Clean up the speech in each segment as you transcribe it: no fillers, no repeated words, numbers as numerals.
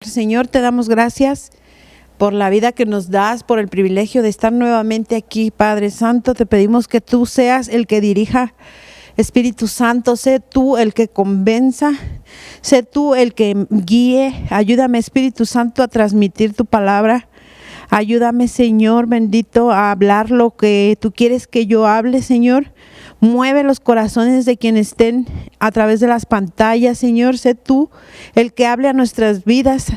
Señor, te damos gracias por la vida que nos das, por el privilegio de estar nuevamente aquí, Padre Santo. Te pedimos que tú seas el que dirija, Espíritu Santo, sé tú el que convenza, sé tú el que guíe. Ayúdame, Espíritu Santo, a transmitir tu palabra. Ayúdame, Señor bendito, a hablar lo que tú quieres que yo hable, Señor. Mueve los corazones de quienes estén a través de las pantallas, Señor. Sé tú el que hable a nuestras vidas.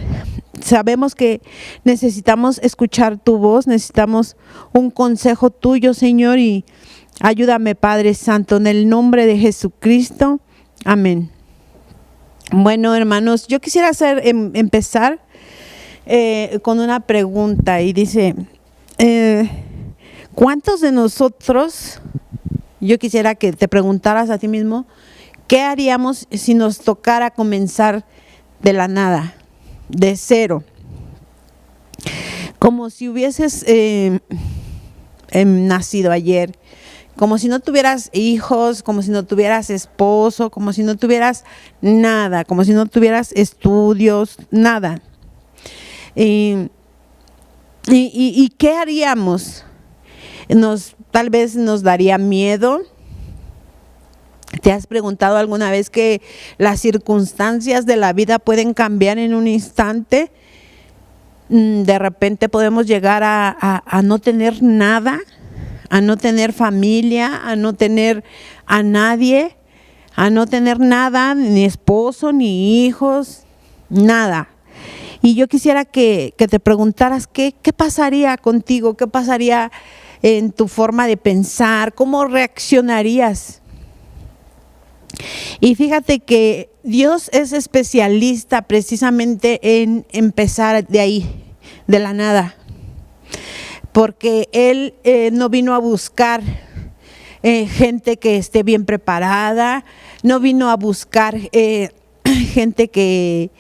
Sabemos que necesitamos escuchar tu voz, necesitamos un consejo tuyo, Señor, y ayúdame, Padre Santo, en el nombre de Jesucristo. Amén. Bueno, hermanos, yo quisiera empezar con una pregunta y dice, ¿cuántos de nosotros, yo quisiera que te preguntaras a ti mismo, qué haríamos si nos tocara comenzar de la nada, de cero? Como si hubieses nacido ayer, como si no tuvieras hijos, como si no tuvieras esposo, como si no tuvieras nada, como si no tuvieras estudios, nada. ¿Y qué haríamos? Tal vez nos daría miedo. ¿Te has preguntado alguna vez que las circunstancias de la vida pueden cambiar en un instante? De repente podemos llegar a no tener nada, a no tener familia, a no tener a nadie, a no tener nada, ni esposo, ni hijos, nada. Y yo quisiera que te preguntaras qué pasaría contigo, qué pasaría en tu forma de pensar, cómo reaccionarías. Y fíjate que Dios es especialista precisamente en empezar de ahí, de la nada. Porque Él no vino a buscar gente que esté bien preparada, no vino a buscar gente que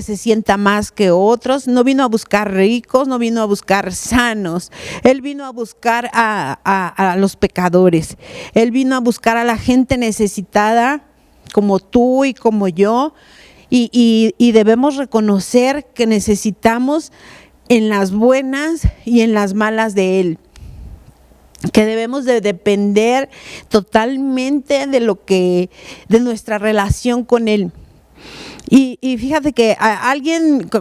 se sienta más que otros, no vino a buscar ricos, no vino a buscar sanos. Él vino a buscar a los pecadores. Él vino a buscar a la gente necesitada como tú y como yo, y debemos reconocer que necesitamos en las buenas y en las malas de Él, que debemos de depender totalmente de nuestra relación con Él. Y fíjate que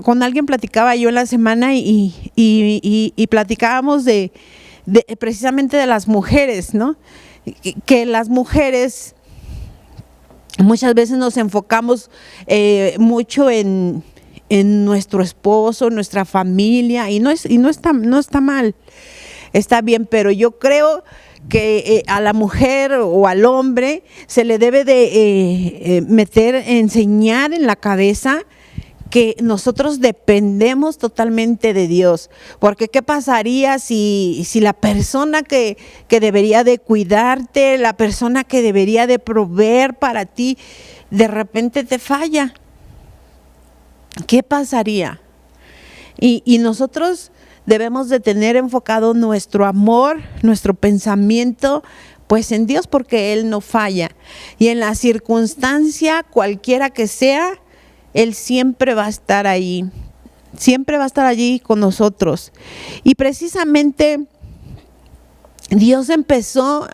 con alguien platicaba yo en la semana y platicábamos de precisamente de las mujeres, ¿no? Que las mujeres muchas veces nos enfocamos mucho en nuestro esposo, nuestra familia, y no está mal, está bien, pero yo creo que a la mujer o al hombre se le debe de enseñar en la cabeza que nosotros dependemos totalmente de Dios. Porque ¿qué pasaría si la persona que debería de cuidarte, la persona que debería de proveer para ti, de repente te falla? ¿Qué pasaría? Y nosotros debemos de tener enfocado nuestro amor, nuestro pensamiento, pues en Dios, porque Él no falla. Y en la circunstancia cualquiera que sea, Él siempre va a estar ahí. Siempre va a estar allí con nosotros. Y precisamente Dios empezó,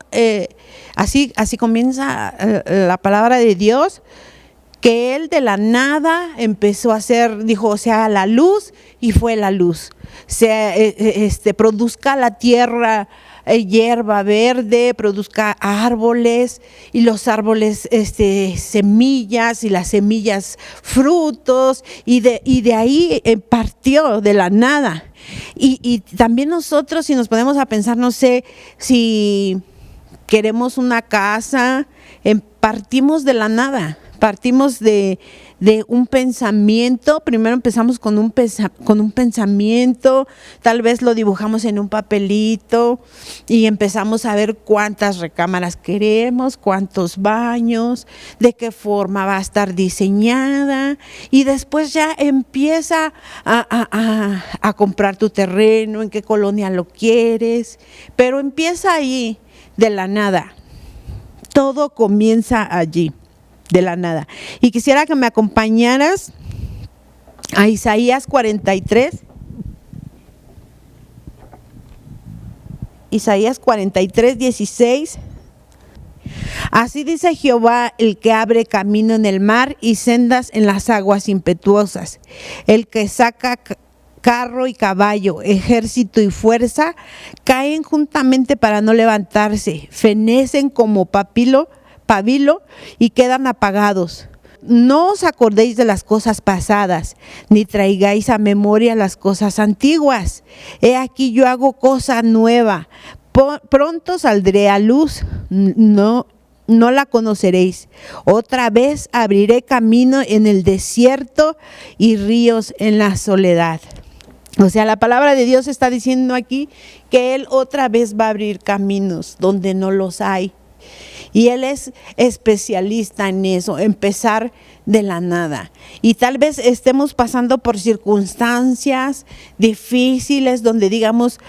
así comienza la palabra de Dios, que Él de la nada empezó a hacer, dijo, sea la luz, y fue la luz. Produzca la tierra hierba verde, produzca árboles, y los árboles semillas, y las semillas frutos, y de ahí partió de la nada. Y también nosotros, si nos ponemos a pensar, no sé, si queremos una casa, partimos de la nada. Partimos de un pensamiento. Primero empezamos con un pensamiento, tal vez lo dibujamos en un papelito y empezamos a ver cuántas recámaras queremos, cuántos baños, de qué forma va a estar diseñada, y después ya empieza a comprar tu terreno, en qué colonia lo quieres, pero empieza ahí de la nada. Todo comienza allí, de la nada. Y quisiera que me acompañaras a Isaías 43. Isaías 43, 16. Así dice Jehová, el que abre camino en el mar y sendas en las aguas impetuosas, el que saca carro y caballo, ejército y fuerza, caen juntamente para no levantarse, fenecen como pabilo y quedan apagados. No os acordéis de las cosas pasadas, ni traigáis a memoria las cosas antiguas. He aquí yo hago cosa nueva, pronto saldré a luz, no la conoceréis. Otra vez abriré camino en el desierto y ríos en la soledad. O sea, la palabra de Dios está diciendo aquí que Él otra vez va a abrir caminos donde no los hay. Y Él es especialista en eso, empezar de la nada. Y tal vez estemos pasando por circunstancias difíciles donde digamos,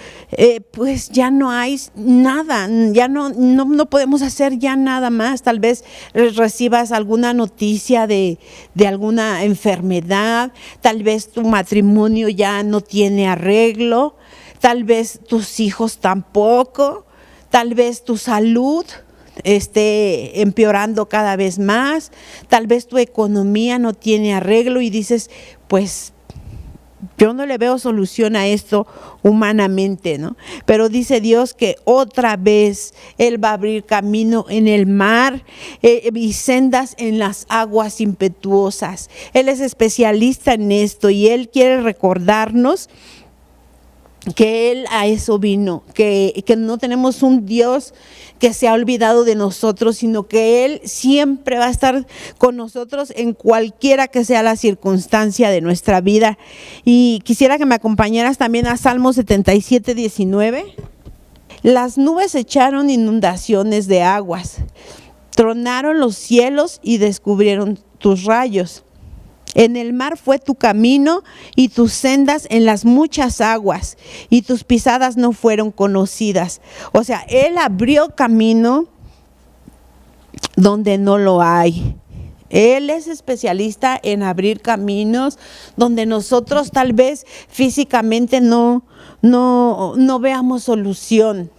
pues ya no hay nada, ya no podemos hacer ya nada más. Tal vez recibas alguna noticia de alguna enfermedad, tal vez tu matrimonio ya no tiene arreglo, tal vez tus hijos tampoco, tal vez tu salud esté empeorando cada vez más, tal vez tu economía no tiene arreglo y dices, pues yo no le veo solución a esto humanamente, ¿no? Pero dice Dios que otra vez Él va a abrir camino en el mar y sendas en las aguas impetuosas. Él es especialista en esto y Él quiere recordarnos que Él a eso vino, que no tenemos un Dios que se ha olvidado de nosotros, sino que Él siempre va a estar con nosotros en cualquiera que sea la circunstancia de nuestra vida. Y quisiera que me acompañaras también a Salmo 77, 19. Las nubes echaron inundaciones de aguas, tronaron los cielos y descubrieron tus rayos. En el mar fue tu camino y tus sendas en las muchas aguas, y tus pisadas no fueron conocidas. O sea, Él abrió camino donde no lo hay. Él es especialista en abrir caminos donde nosotros tal vez físicamente no veamos solución.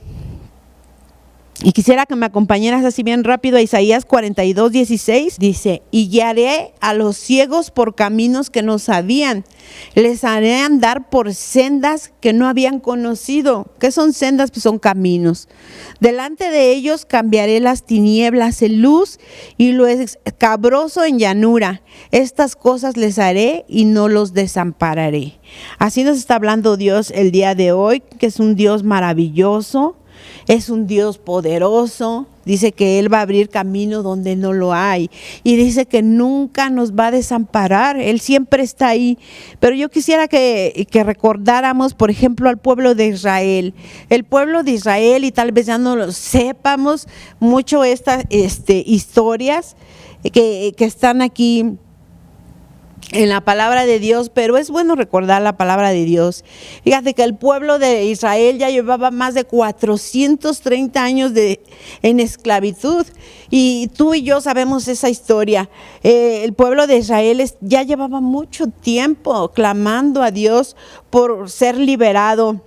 Y quisiera que me acompañaras así bien rápido a Isaías 42, 16. Dice, y guiaré a los ciegos por caminos que no sabían. Les haré andar por sendas que no habían conocido. ¿Qué son sendas? Pues son caminos. Delante de ellos cambiaré las tinieblas en luz y lo escabroso en llanura. Estas cosas les haré y no los desampararé. Así nos está hablando Dios el día de hoy, que es un Dios maravilloso. Es un Dios poderoso, dice que Él va a abrir camino donde no lo hay y dice que nunca nos va a desamparar, Él siempre está ahí. Pero yo quisiera que recordáramos, por ejemplo, al pueblo de Israel. El pueblo de Israel, y tal vez ya no lo sepamos mucho estas historias que están aquí en la palabra de Dios, pero es bueno recordar la palabra de Dios. Fíjate que el pueblo de Israel ya llevaba más de 430 años en esclavitud, y tú y yo sabemos esa historia. El pueblo de Israel ya llevaba mucho tiempo clamando a Dios por ser liberado.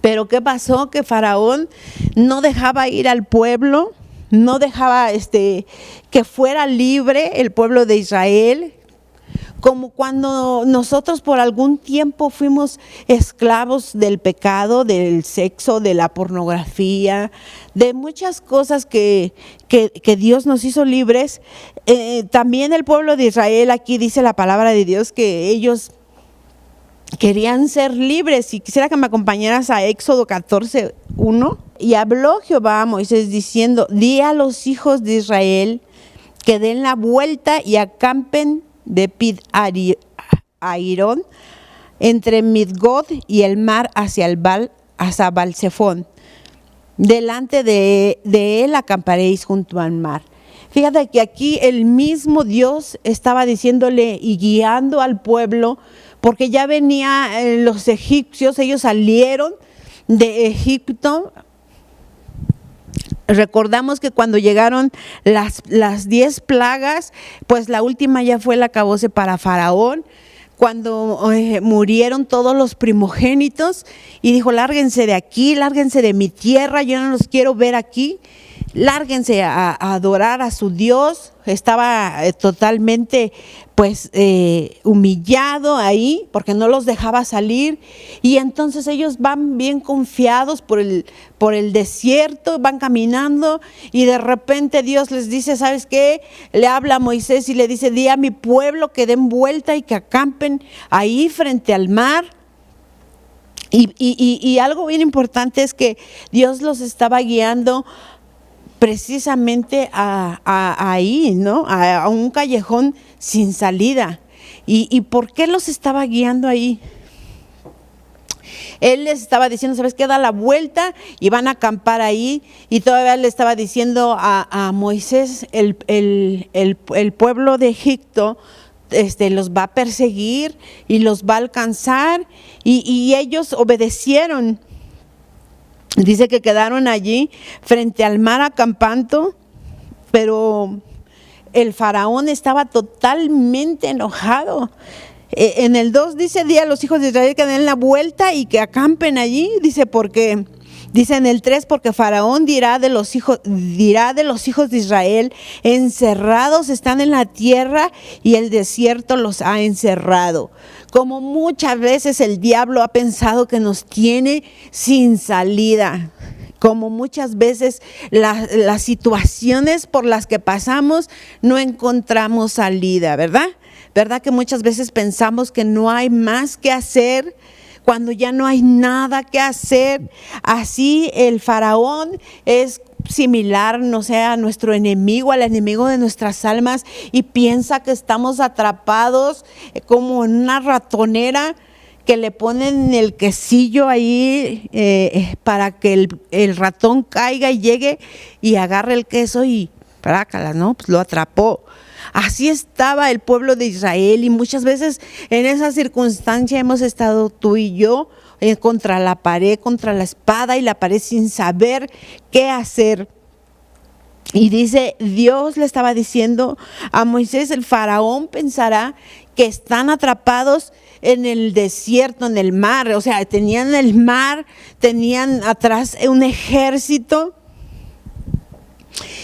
Pero ¿qué pasó? Que Faraón no dejaba ir al pueblo, no dejaba que fuera libre el pueblo de Israel. Como cuando nosotros por algún tiempo fuimos esclavos del pecado, del sexo, de la pornografía, de muchas cosas que Dios nos hizo libres. También el pueblo de Israel, aquí dice la palabra de Dios que ellos querían ser libres. Y quisiera que me acompañaras a Éxodo 14, 1. Y habló Jehová a Moisés diciendo, di a los hijos de Israel que den la vuelta y acampen de Pid-Airón, entre Midgod y el mar hacia Baal-Zephón. Delante de él acamparéis junto al mar. Fíjate que aquí el mismo Dios estaba diciéndole y guiando al pueblo, porque ya venían los egipcios, ellos salieron de Egipto. Recordamos que cuando llegaron las 10 plagas, pues la última ya fue el acabose para Faraón, cuando murieron todos los primogénitos y dijo: lárguense de aquí, lárguense de mi tierra, yo no los quiero ver aquí, lárguense a adorar a su Dios. Estaba totalmente pues humillado ahí porque no los dejaba salir, y entonces ellos van bien confiados por el desierto, van caminando, y de repente Dios les dice: ¿sabes qué? Le habla a Moisés y le dice: di a mi pueblo que den vuelta y que acampen ahí frente al mar. Y algo bien importante es que Dios los estaba guiando precisamente ahí, ¿no? A un callejón sin salida. ¿Y por qué los estaba guiando ahí? Él les estaba diciendo: ¿sabes qué? Da la vuelta y van a acampar ahí. Y todavía le estaba diciendo a Moisés: el pueblo de Egipto los va a perseguir y los va a alcanzar. Y ellos obedecieron. Dice que quedaron allí frente al mar acampando, pero el faraón estaba totalmente enojado. En el 2 dice: di a los hijos de Israel que den la vuelta y que acampen allí. Dice porque, dice en el 3, porque Faraón dirá de los hijos de Israel: encerrados están en la tierra y el desierto los ha encerrado. Como muchas veces el diablo ha pensado que nos tiene sin salida. Como muchas veces las situaciones por las que pasamos no encontramos salida, ¿verdad? ¿Verdad que muchas veces pensamos que no hay más que hacer cuando ya no hay nada que hacer? Así el faraón es similar, no sé, a nuestro enemigo, al enemigo de nuestras almas, y piensa que estamos atrapados como en una ratonera, que le ponen el quesillo ahí para que el ratón caiga y llegue y agarre el queso y prácala, ¿no? Pues lo atrapó. Así estaba el pueblo de Israel, y muchas veces en esa circunstancia hemos estado tú y yo contra la pared, contra la espada y la pared, sin saber qué hacer. Y dice, Dios le estaba diciendo a Moisés: el faraón pensará que están atrapados en el desierto, en el mar. O sea, tenían el mar, tenían atrás un ejército.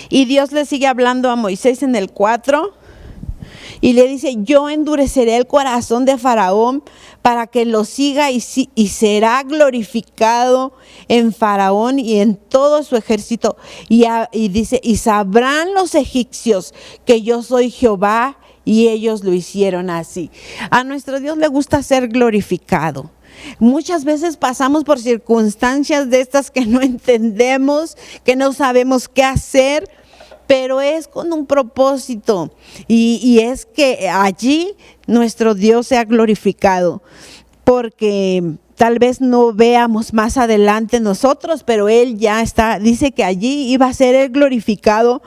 Y Dios le sigue hablando a Moisés en el 4 y le dice: yo endureceré el corazón de Faraón para que lo siga, y será glorificado en Faraón y en todo su ejército. Y dice: y sabrán los egipcios que yo soy Jehová. Y ellos lo hicieron así. A nuestro Dios le gusta ser glorificado. Muchas veces pasamos por circunstancias de estas que no entendemos, que no sabemos qué hacer, pero es con un propósito, y es que allí nuestro Dios sea glorificado, porque tal vez no veamos más adelante nosotros, pero Él ya está, dice que allí iba a ser Él glorificado,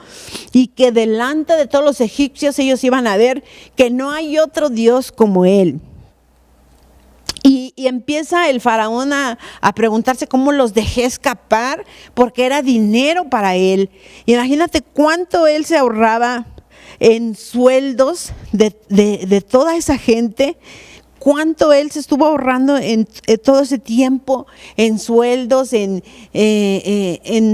y que delante de todos los egipcios ellos iban a ver que no hay otro Dios como Él. Y empieza el faraón a preguntarse: ¿cómo los dejé escapar? Porque era dinero para él. Imagínate cuánto él se ahorraba en sueldos de toda esa gente. Cuánto él se estuvo ahorrando en todo ese tiempo, en sueldos, en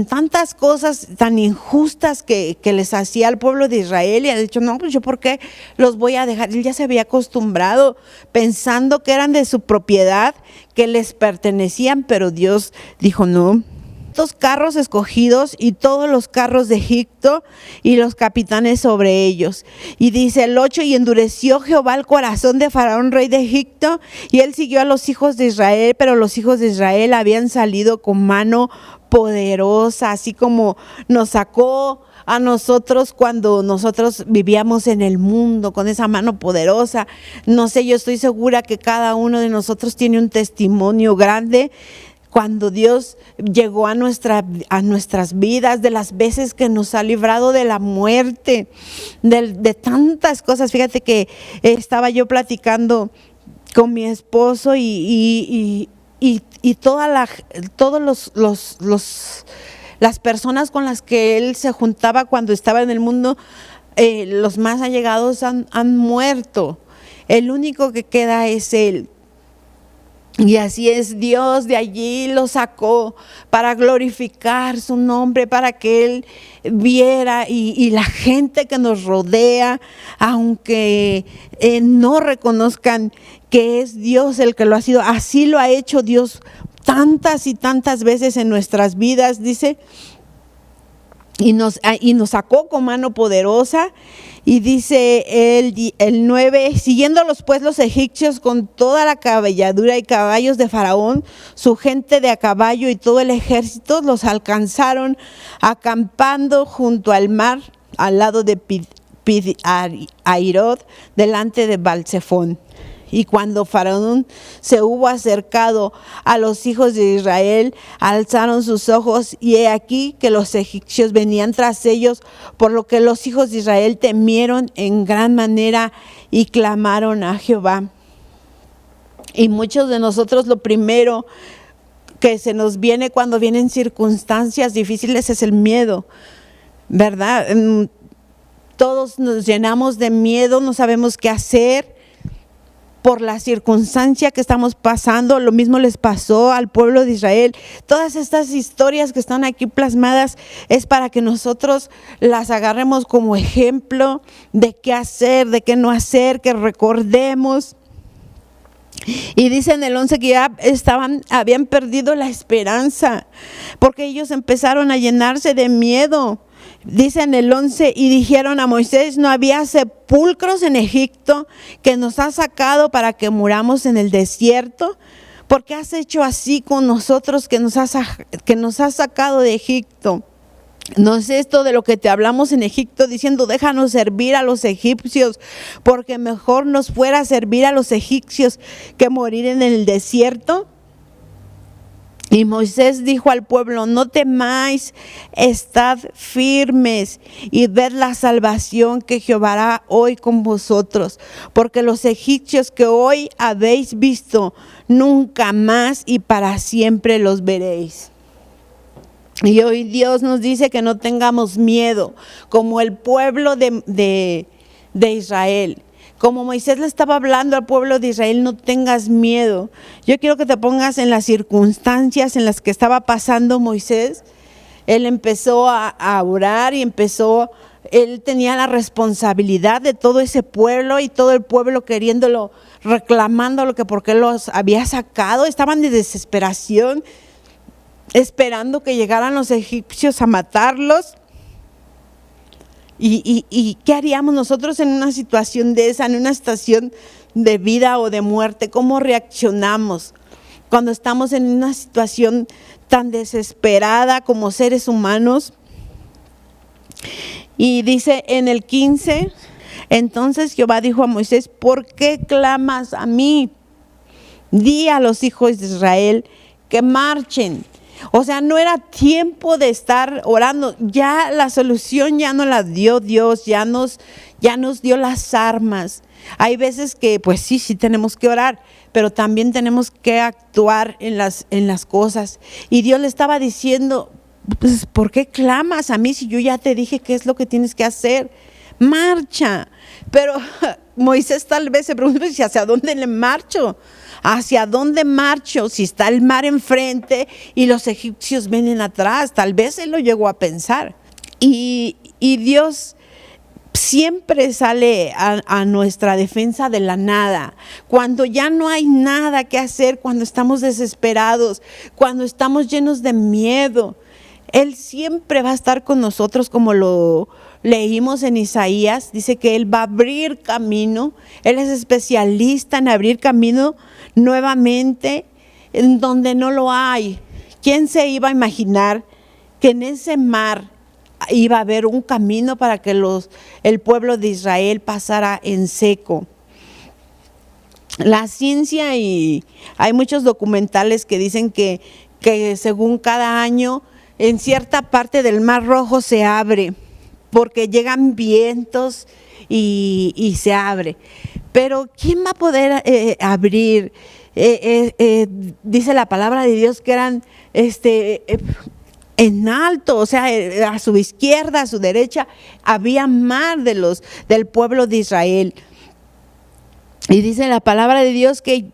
tantas cosas tan injustas que les hacía al pueblo de Israel. Y ha dicho: no, pues yo ¿por qué los voy a dejar? Él ya se había acostumbrado, pensando que eran de su propiedad, que les pertenecían, pero Dios dijo: no. Estos carros escogidos y todos los carros de Egipto y los capitanes sobre ellos. Y dice el 8: y endureció Jehová el corazón de Faraón, rey de Egipto, y él siguió a los hijos de Israel, pero los hijos de Israel habían salido con mano poderosa, así como nos sacó a nosotros cuando nosotros vivíamos en el mundo, con esa mano poderosa. No sé, yo estoy segura que cada uno de nosotros tiene un testimonio grande cuando Dios llegó a nuestras vidas, de las veces que nos ha librado de la muerte, de tantas cosas. Fíjate que estaba yo platicando con mi esposo y todos Las personas con las que él se juntaba cuando estaba en el mundo, los más allegados han muerto. El único que queda es él. Y así es, Dios de allí lo sacó para glorificar su nombre, para que Él viera y la gente que nos rodea, aunque no reconozcan que es Dios el que lo ha sido, así lo ha hecho Dios tantas y tantas veces en nuestras vidas, dice. Y nos sacó con mano poderosa. Y dice el 9, siguiéndolos pues los egipcios con toda la cabalgadura y caballos de Faraón, su gente de a caballo y todo el ejército, los alcanzaron acampando junto al mar, al lado de Pi-Hahirot, delante de Baal-Zephón. Y cuando Faraón se hubo acercado a los hijos de Israel, alzaron sus ojos y he aquí que los egipcios venían tras ellos, por lo que los hijos de Israel temieron en gran manera y clamaron a Jehová. Y muchos de nosotros lo primero que se nos viene cuando vienen circunstancias difíciles es el miedo, ¿verdad? Todos nos llenamos de miedo, no sabemos qué hacer por la circunstancia que estamos pasando. Lo mismo les pasó al pueblo de Israel. Todas estas historias que están aquí plasmadas es para que nosotros las agarremos como ejemplo de qué hacer, de qué no hacer, que recordemos. Y dice en el 11 que ya habían perdido la esperanza, porque ellos empezaron a llenarse de miedo. Dice en el 11, y dijeron a Moisés, ¿no había sepulcros en Egipto que nos has sacado para que muramos en el desierto? ¿Por qué has hecho así con nosotros que nos has sacado de Egipto? ¿No es esto de lo que te hablamos en Egipto diciendo, déjanos servir a los egipcios, porque mejor nos fuera servir a los egipcios que morir en el desierto? Y Moisés dijo al pueblo, no temáis, estad firmes y ved la salvación que Jehová hará hoy con vosotros, porque los egipcios que hoy habéis visto, nunca más y para siempre los veréis. Y hoy Dios nos dice que no tengamos miedo, como el pueblo de Israel. Como Moisés le estaba hablando al pueblo de Israel, no tengas miedo. Yo quiero que te pongas en las circunstancias en las que estaba pasando Moisés. Él empezó a orar y él tenía la responsabilidad de todo ese pueblo y todo el pueblo queriéndolo, reclamándolo que porque los había sacado. Estaban de desesperación, esperando que llegaran los egipcios a matarlos. ¿Y qué haríamos nosotros en una situación de esa, en una situación de vida o de muerte? ¿Cómo reaccionamos cuando estamos en una situación tan desesperada como seres humanos? Y dice en el 15, entonces Jehová dijo a Moisés, ¿por qué clamas a mí? Di a los hijos de Israel que marchen. O sea, no era tiempo de estar orando. Ya la solución ya nos la dio Dios, ya nos dio las armas. Hay veces que pues sí tenemos que orar, pero también tenemos que actuar en las cosas. Y Dios le estaba diciendo, pues, ¿por qué clamas a mí si yo ya te dije qué es lo que tienes que hacer? Marcha. Pero Moisés tal vez se pregunta, ¿hacia dónde le marcho? ¿Hacia dónde marcho? Si está el mar enfrente y los egipcios vienen atrás. Tal vez él lo llegó a pensar. Y Dios siempre sale a nuestra defensa de la nada. Cuando ya no hay nada que hacer, cuando estamos desesperados, cuando estamos llenos de miedo, Él siempre va a estar con nosotros, como lo leímos en Isaías. Dice que Él va a abrir camino. Él es especialista en abrir camino nuevamente en donde no lo hay. ¿Quién se iba a imaginar que en ese mar iba a haber un camino para que el pueblo de Israel pasara en seco? La ciencia, y hay muchos documentales que dicen que según cada año en cierta parte del Mar Rojo se abre porque llegan vientos y se abre. Pero ¿quién va a poder abrir? Dice la palabra de Dios que eran en alto, o sea, a su izquierda, a su derecha, había mar del pueblo de Israel. Y dice la palabra de Dios que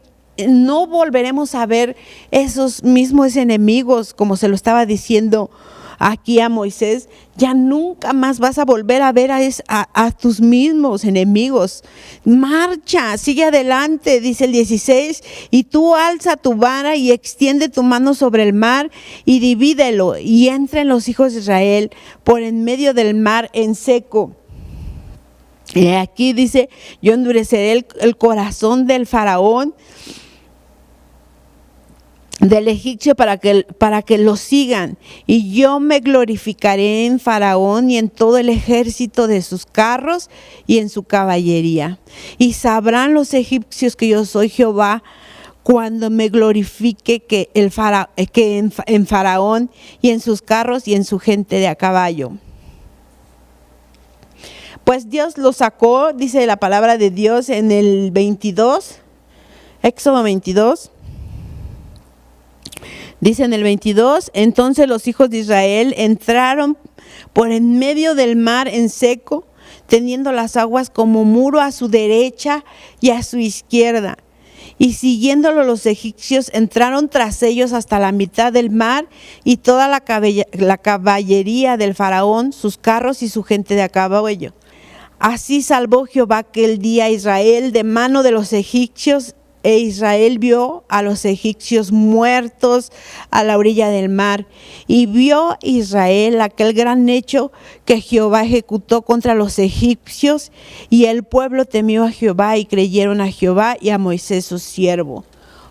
no volveremos a ver esos mismos enemigos, como se lo estaba diciendo aquí a Moisés. Ya nunca más vas a volver a ver a tus mismos enemigos. Marcha, sigue adelante, dice el 16, y tú alza tu vara y extiende tu mano sobre el mar y divídelo, y entren los hijos de Israel por en medio del mar en seco. Y aquí dice, yo endureceré el corazón del faraón, del egipcio, para que lo sigan, y yo me glorificaré en Faraón y en todo el ejército de sus carros y en su caballería. Y sabrán los egipcios que yo soy Jehová, cuando me glorifique en Faraón y en sus carros y en su gente de a caballo. Pues Dios lo sacó, dice la palabra de Dios en el 22, Éxodo 22. Dice en el 22, entonces los hijos de Israel entraron por en medio del mar en seco, teniendo las aguas como muro a su derecha y a su izquierda. Y siguiéndolo los egipcios entraron tras ellos hasta la mitad del mar, y toda la caballería del faraón, sus carros y su gente de a caballo. Así salvó Jehová aquel día a Israel de mano de los egipcios, e Israel vio a los egipcios muertos a la orilla del mar. Y vio Israel aquel gran hecho que Jehová ejecutó contra los egipcios, y el pueblo temió a Jehová y creyeron a Jehová y a Moisés su siervo.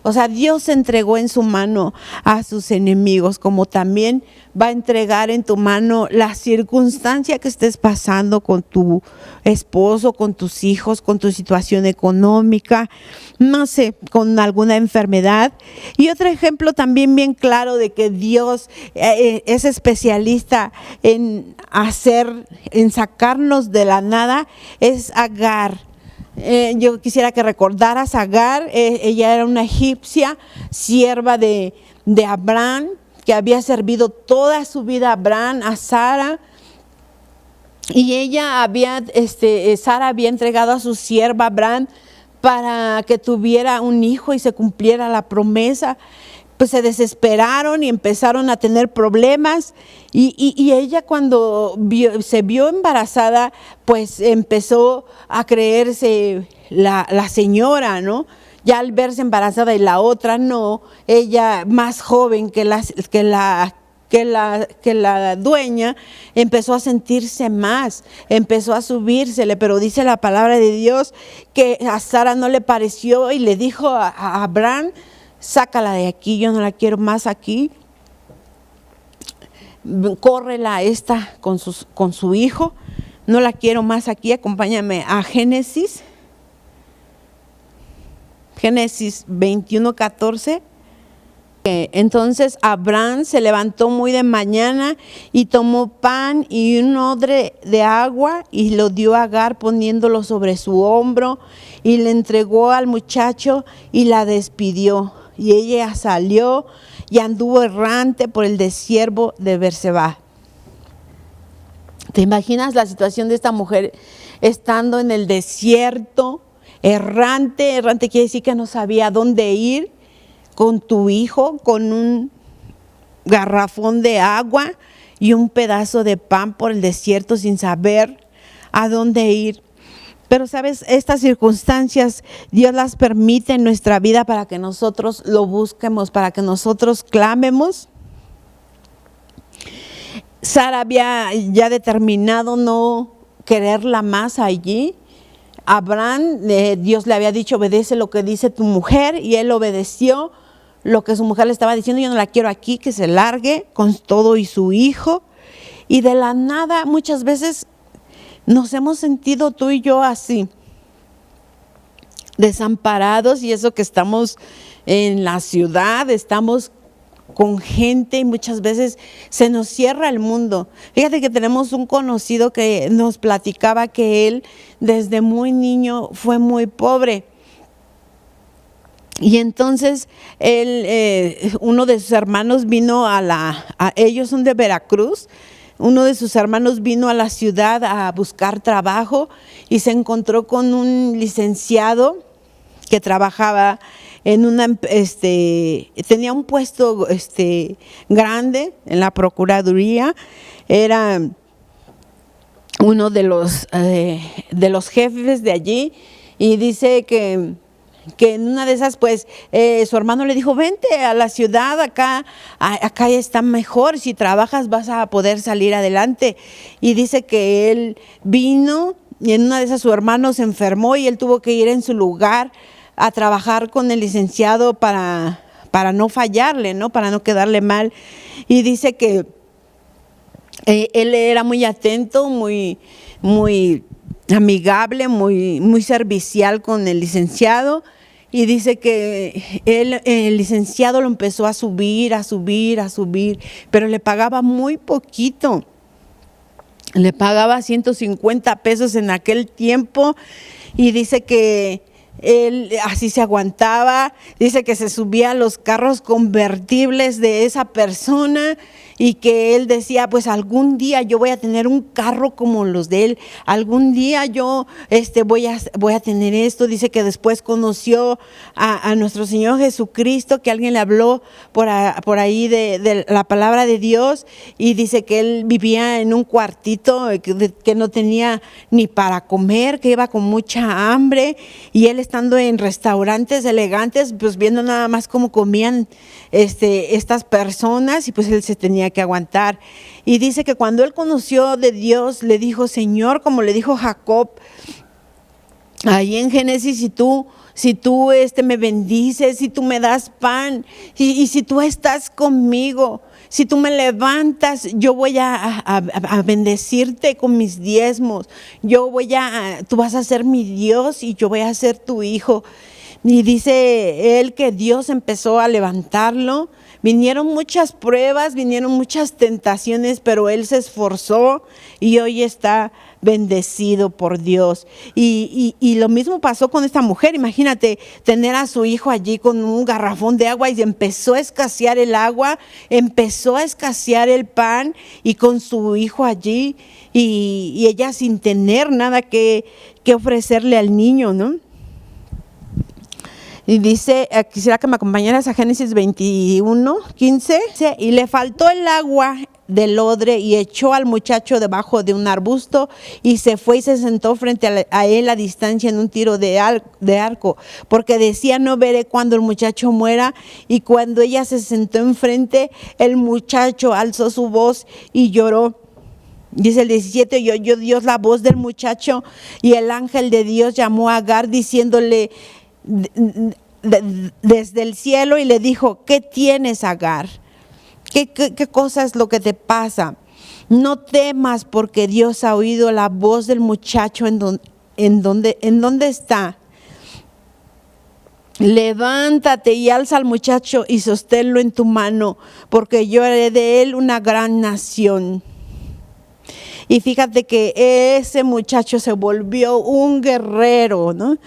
O sea, Dios entregó en su mano a sus enemigos, como también va a entregar en tu mano la circunstancia que estés pasando con tu esposo, con tus hijos, con tu situación económica, no sé, con alguna enfermedad. Y otro ejemplo también bien claro de que Dios es especialista en sacarnos de la nada es Agar. Yo quisiera que recordaras a Agar. Ella era una egipcia, sierva de Abraham, que había servido toda su vida a Abraham, a Sara. Y Sara había entregado a su sierva Abraham para que tuviera un hijo y se cumpliera la promesa. Pues se desesperaron y empezaron a tener problemas, y ella cuando se vio embarazada, pues empezó a creerse la señora, ¿no? Ya al verse embarazada y la otra no, ella más joven que la dueña, empezó a sentirse más, empezó a subírsele. Pero dice la palabra de Dios que a Sara no le pareció y le dijo a Abraham: sácala de aquí, yo no la quiero más aquí. Córrela esta con su hijo, no la quiero más aquí. Acompáñame a Génesis 21:14. Entonces Abraham se levantó muy de mañana y tomó pan y un odre de agua y lo dio a Agar, poniéndolo sobre su hombro, y le entregó al muchacho y la despidió. Y ella salió y anduvo errante por el desierto de Berseba. ¿Te imaginas la situación de esta mujer estando en el desierto, errante? Errante quiere decir que no sabía dónde ir, con tu hijo, con un garrafón de agua y un pedazo de pan por el desierto, sin saber a dónde ir. Pero sabes, estas circunstancias Dios las permite en nuestra vida para que nosotros lo busquemos, para que nosotros clamemos. Sara había ya determinado no quererla más allí. Abraham, Dios le había dicho: obedece lo que dice tu mujer, y él obedeció lo que su mujer le estaba diciendo: yo no la quiero aquí, que se largue con todo y su hijo. Y de la nada muchas veces nos hemos sentido tú y yo así, desamparados, y eso que estamos en la ciudad, estamos con gente y muchas veces se nos cierra el mundo. Fíjate que tenemos un conocido que nos platicaba que él desde muy niño fue muy pobre. Y entonces uno de sus hermanos vino ellos son de Veracruz. Uno de sus hermanos vino a la ciudad a buscar trabajo y se encontró con un licenciado que trabajaba en tenía un puesto grande en la procuraduría. Era uno de los jefes de allí, y dice que en una de esas, pues, su hermano le dijo: vente a la ciudad, acá está mejor, si trabajas vas a poder salir adelante. Y dice que él vino, y en una de esas su hermano se enfermó y él tuvo que ir en su lugar a trabajar con el licenciado para no fallarle, ¿no? Para no quedarle mal. Y dice que él era muy atento, muy amigable, muy servicial con el licenciado. Y dice que el licenciado lo empezó a subir, pero le pagaba muy poquito. Le pagaba 150 pesos en aquel tiempo, y dice que él así se aguantaba. Dice que se subía a los carros convertibles de esa persona, y que él decía: pues algún día yo voy a tener un carro como los de él, algún día yo voy a tener esto. Dice que después conoció a nuestro Señor Jesucristo, que alguien le habló por ahí de la palabra de Dios, y dice que él vivía en un cuartito que no tenía ni para comer, que iba con mucha hambre, y él estando en restaurantes elegantes, pues viendo nada más cómo comían estas personas, y pues él se tenía que aguantar. Y dice que cuando él conoció de Dios, le dijo: Señor, como le dijo Jacob ahí en Génesis, si tú me bendices, si tú me das pan, y si tú estás conmigo, si tú me levantas, yo voy a bendecirte con mis diezmos, tú vas a ser mi Dios y yo voy a ser tu hijo. Y dice él que Dios empezó a levantarlo. Vinieron muchas pruebas, vinieron muchas tentaciones, pero él se esforzó y hoy está bendecido por Dios. Y lo mismo pasó con esta mujer. Imagínate tener a su hijo allí con un garrafón de agua, y empezó a escasear el agua, empezó a escasear el pan, y con su hijo allí, y ella sin tener nada que ofrecerle al niño, ¿no? Y dice, quisiera que me acompañaras a Génesis 21, 15. Dice: y le faltó el agua del odre, y echó al muchacho debajo de un arbusto, y se fue y se sentó frente a él a distancia en un tiro de arco, porque decía: no veré cuando el muchacho muera. Y cuando ella se sentó enfrente, el muchacho alzó su voz y lloró. Dice el 17: y oyó Dios la voz del muchacho, y el ángel de Dios llamó a Agar diciéndole desde el cielo, y le dijo: ¿qué tienes, Agar? ¿Qué cosa es lo que te pasa? No temas, porque Dios ha oído la voz del muchacho en donde está. Levántate y alza al muchacho y sosténlo en tu mano, porque yo haré de él una gran nación. Y fíjate que ese muchacho se volvió un guerrero, ¿no?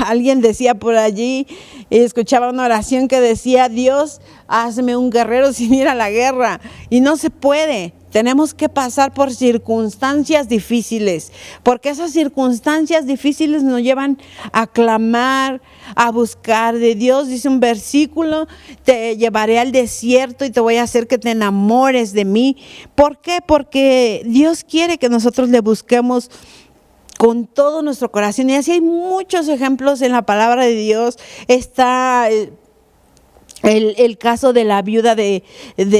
Alguien decía por allí, escuchaba una oración que decía: Dios, hazme un guerrero sin ir a la guerra. Y no se puede. Tenemos que pasar por circunstancias difíciles, porque esas circunstancias difíciles nos llevan a clamar, a buscar de Dios. Dice un versículo: te llevaré al desierto y te voy a hacer que te enamores de mí. ¿Por qué? Porque Dios quiere que nosotros le busquemos con todo nuestro corazón. Y así hay muchos ejemplos en la palabra de Dios. Está el caso de la viuda de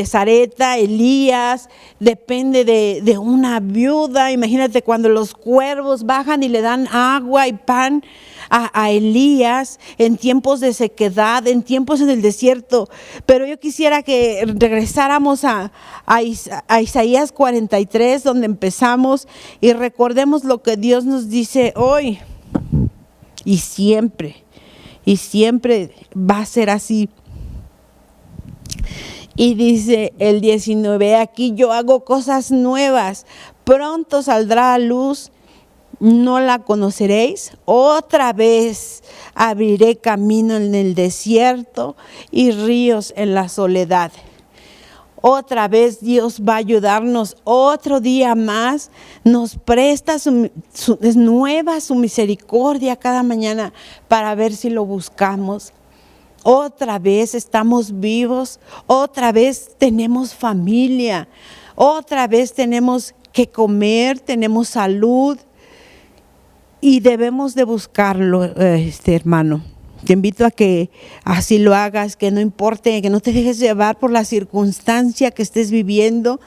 Sarepta, Elías. Depende de una viuda. Imagínate cuando los cuervos bajan y le dan agua y pan a Elías en tiempos de sequedad, en tiempos en el desierto. Pero yo quisiera que regresáramos a Isaías 43, donde empezamos, y recordemos lo que Dios nos dice hoy. Y siempre va a ser así. Y dice el 19: aquí yo hago cosas nuevas, pronto saldrá a luz. no la conoceréis. Otra vez abriré camino en el desierto y ríos en la soledad. Otra vez Dios va a ayudarnos otro día más. Nos presta es nueva su misericordia cada mañana para ver si lo buscamos. Otra vez estamos vivos. Otra vez tenemos familia. Otra vez tenemos que comer, tenemos salud. Y debemos de buscarlo, hermano. Te invito a que así lo hagas, que no importe, que no te dejes llevar por la circunstancia que estés viviendo,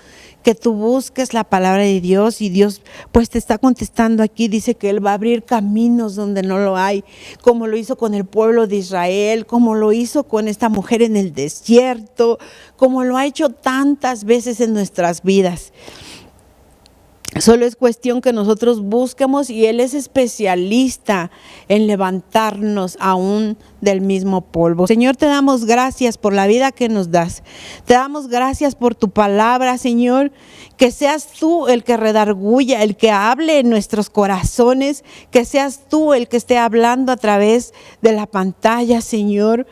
que tú busques la palabra de Dios y Dios pues te está contestando aquí. Dice que Él va a abrir caminos donde no lo hay, como lo hizo con el pueblo de Israel, como lo hizo con esta mujer en el desierto, como lo ha hecho tantas veces en nuestras vidas. Solo es cuestión que nosotros busquemos y Él es especialista en levantarnos aún del mismo polvo. Señor, te damos gracias por la vida que nos das. Te damos gracias por tu palabra, Señor. Que seas tú el que redarguya, el que hable en nuestros corazones. Que seas tú el que esté hablando a través de la pantalla, Señor.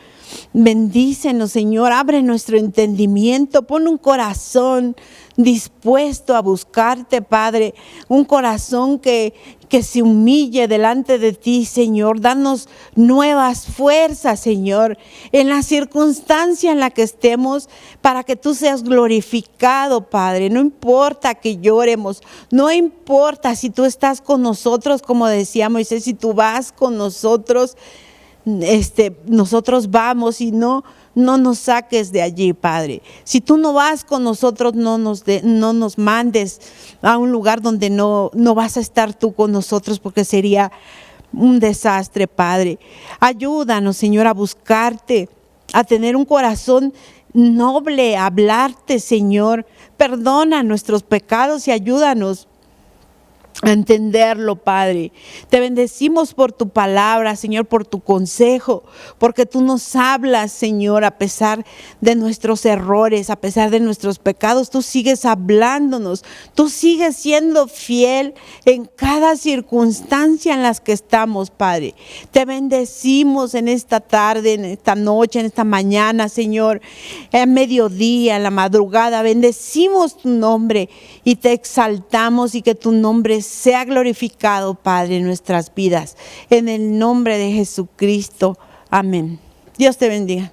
Bendícenos, Señor, abre nuestro entendimiento, pon un corazón dispuesto a buscarte, Padre, un corazón que se humille delante de ti, Señor. Danos nuevas fuerzas, Señor, en la circunstancia en la que estemos, para que tú seas glorificado, Padre. No importa que lloremos, no importa si tú estás con nosotros, como decía Moisés, si tú vas con nosotros, nosotros vamos y no nos saques de allí, Padre. Si tú no vas con nosotros, no nos mandes a un lugar donde no vas a estar tú con nosotros, porque sería un desastre, Padre. Ayúdanos, Señor, a buscarte, a tener un corazón noble, a hablarte, Señor. Perdona nuestros pecados y ayúdanos a entenderlo, Padre. Te bendecimos por tu palabra, Señor, por tu consejo, porque tú nos hablas, Señor, a pesar de nuestros errores, a pesar de nuestros pecados. Tú sigues hablándonos, tú sigues siendo fiel en cada circunstancia en las que estamos, Padre. Te bendecimos en esta tarde, en esta noche, en esta mañana, Señor, en mediodía, en la madrugada. Bendecimos tu nombre y te exaltamos, y que tu nombre sea glorificado, Padre, en nuestras vidas. En el nombre de Jesucristo. Amén. Dios te bendiga.